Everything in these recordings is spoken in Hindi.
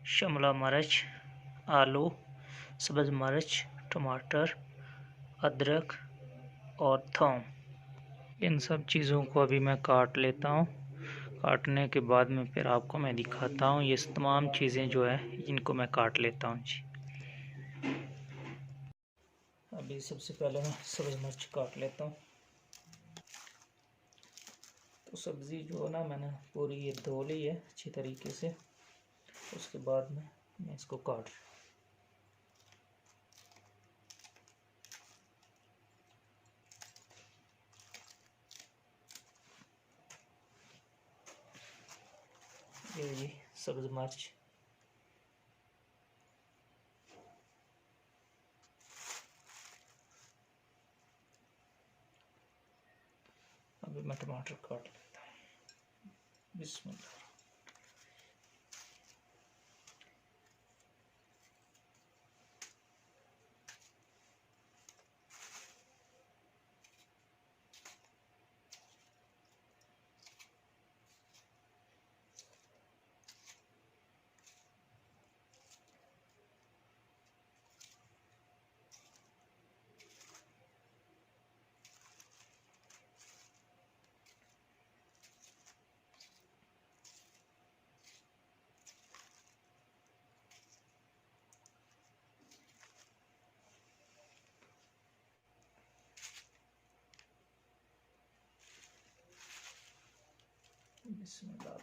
शिमला मिर्च, आलू, सब्ज़ मिर्च, टमाटर, अदरक और थूम। इन सब चीज़ों को अभी मैं काट लेता हूँ। काटने के बाद में फिर आपको मैं दिखाता हूँ। ये तमाम चीज़ें जो है इनको मैं काट लेता हूँ जी। अभी सबसे पहले मैं सब्ज़ मिर्च काट लेता हूँ। तो सब्ज़ी जो है ना मैंने पूरी ये धो ली है अच्छी तरीके से। उसके बाद में मैं इसको काट ये जी सब्ज़ मिर्च। अभी मैं टमाटर काट लेता हूँ। बिस्मिल्लाह। बिस्मिल्लाह।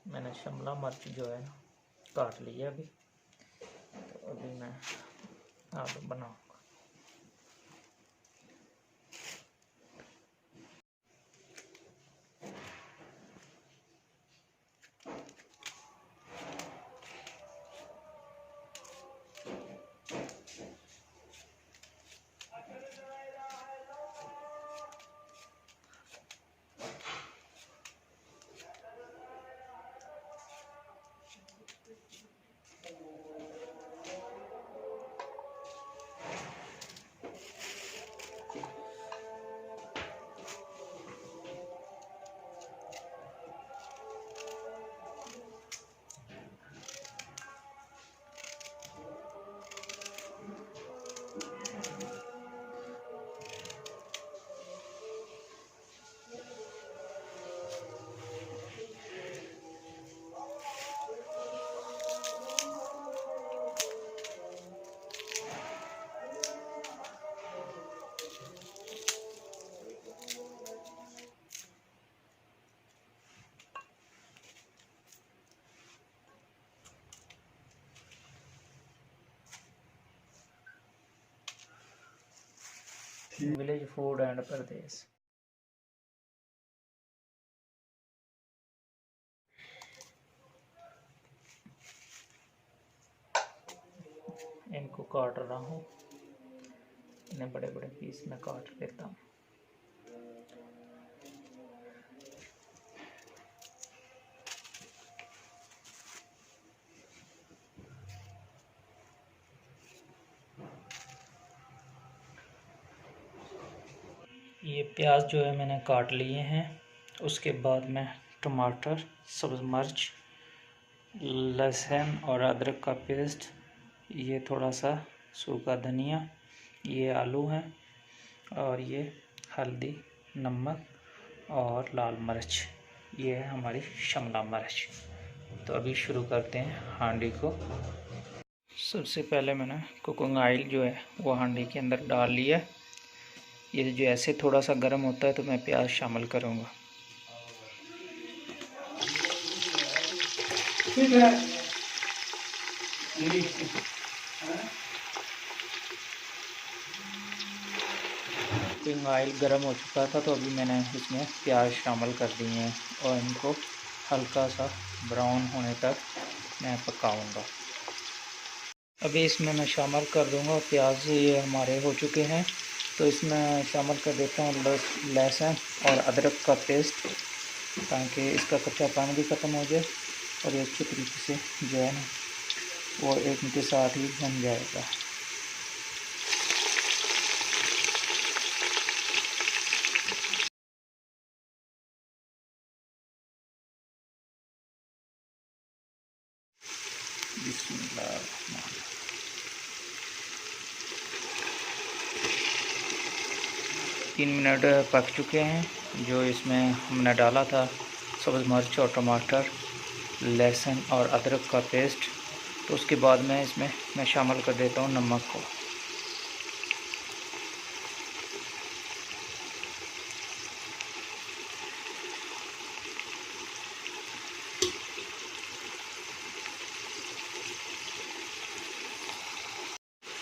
मैंने शिमला मिर्च जो है ना काट लिया अभी। तो अभी मैं आलू बनाऊंगा। विलेज फूड एंड परदेस। इनको काट रहा हूँ। इन्हें बड़े बड़े पीस में काट लेता हूँ। ये प्याज जो है मैंने काट लिए हैं। उसके बाद मैं टमाटर, सब्ज़ मिर्च, लहसुन और अदरक का पेस्ट, ये थोड़ा सा सूखा धनिया, ये आलू हैं और ये हल्दी, नमक और लाल मिर्च, ये है हमारी शिमला मिर्च। तो अभी शुरू करते हैं हांडी को। सबसे पहले मैंने कुकिंग ऑयल जो है वो हांडी के अंदर डाल लिया। ये जो ऐसे थोड़ा सा गर्म होता है तो मैं प्याज शामिल करूँगा। कुकिंग ऑयल गर्म हो चुका था तो अभी मैंने इसमें प्याज शामिल कर दिए हैं और इनको हल्का सा ब्राउन होने तक मैं पकाऊंगा। अभी इसमें मैं शामिल कर दूंगा। प्याज ये हमारे हो चुके हैं तो इसमें शामिल कर देता हूँ लहसुन और अदरक का पेस्ट, ताकि इसका कच्चापन भी ख़त्म हो जाए और ये अच्छी तरीके से जो है ना वो एक के साथ ही बन जाएगा। बिस्मिल्लाह। 3 मिनट पक चुके हैं। जो इसमें हमने डाला था सब्ज़ मिर्च और टमाटर, लहसुन और अदरक का पेस्ट, तो उसके बाद में इसमें मैं शामिल कर देता हूँ नमक को।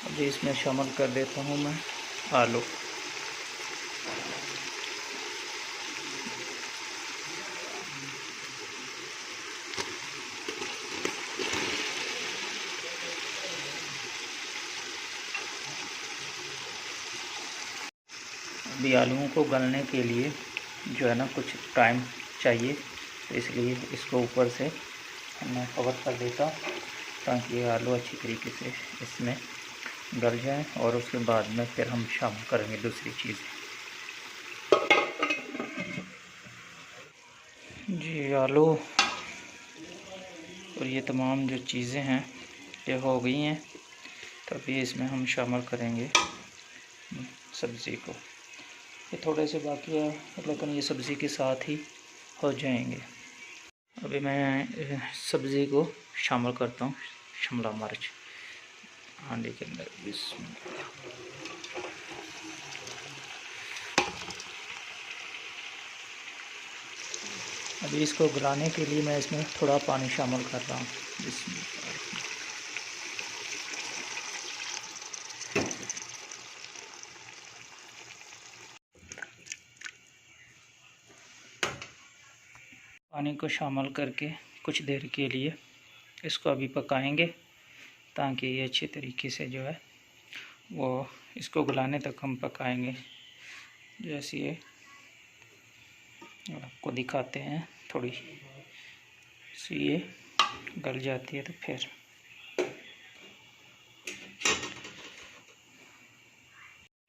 अभी इसमें शामिल कर देता हूँ मैं आलू। अभी आलूओं को गलने के लिए जो है ना कुछ टाइम चाहिए, तो इसलिए इसको ऊपर से मैं कवर कर देता हूँ ताकि ये आलू अच्छी तरीके से इसमें गल जाए और उसके बाद में फिर हम शामिल करेंगे दूसरी चीज़ें। जी आलू और ये तमाम जो चीज़ें हैं ये हो गई हैं, तो अभी इसमें हम शामिल करेंगे सब्ज़ी को। ये थोड़े से बाकी है लेकिन ये सब्ज़ी के साथ ही हो जाएंगे। अभी मैं सब्ज़ी को शामिल करता हूँ शिमला मिर्च हांडी के अंदर। अभी इसको गलाने के लिए मैं इसमें थोड़ा पानी शामिल कर रहा हूँ। पानी को शामिल करके कुछ देर के लिए इसको अभी पकाएंगे ताकि ये अच्छे तरीके से जो है वो इसको गलाने तक हम पकाएंगे। जैसे ये आपको दिखाते हैं, थोड़ी सी ये गल जाती है तो फिर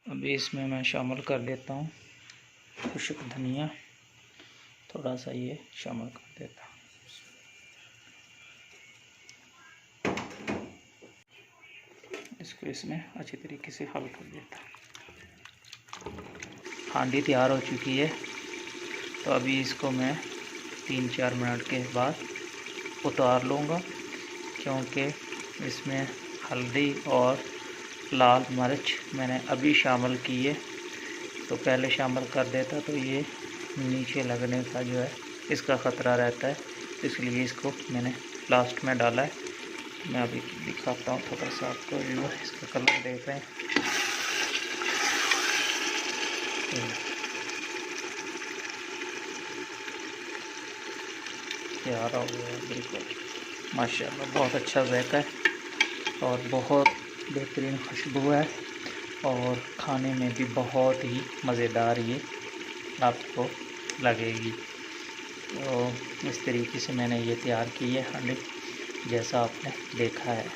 अभी इसमें मैं शामिल कर देता हूँ खुश्क धनिया, थोड़ा सा ये शामिल कर देता हूँ। इसको इसमें अच्छी तरीके से हल कर देता। हांडी तैयार हो चुकी है तो अभी इसको मैं 3-4 मिनट के बाद उतार लूँगा, क्योंकि इसमें हल्दी और लाल मिर्च मैंने अभी शामिल की है। तो पहले शामिल कर देता तो ये नीचे लगने का जो है इसका ख़तरा रहता है, इसलिए इसको मैंने लास्ट में डाला है। मैं अभी दिखाता हूँ थोड़ा सा आपको, जो इसका कलर देख रहे हैं। तैयार हो गया बिल्कुल माशाल्लाह, बहुत अच्छा जायका है और बहुत बेहतरीन खुशबू है और खाने में भी बहुत ही मज़ेदार ये आपको लगेगी। तो इस तरीके से मैंने ये तैयार की है हांडी, जैसा आपने देखा है।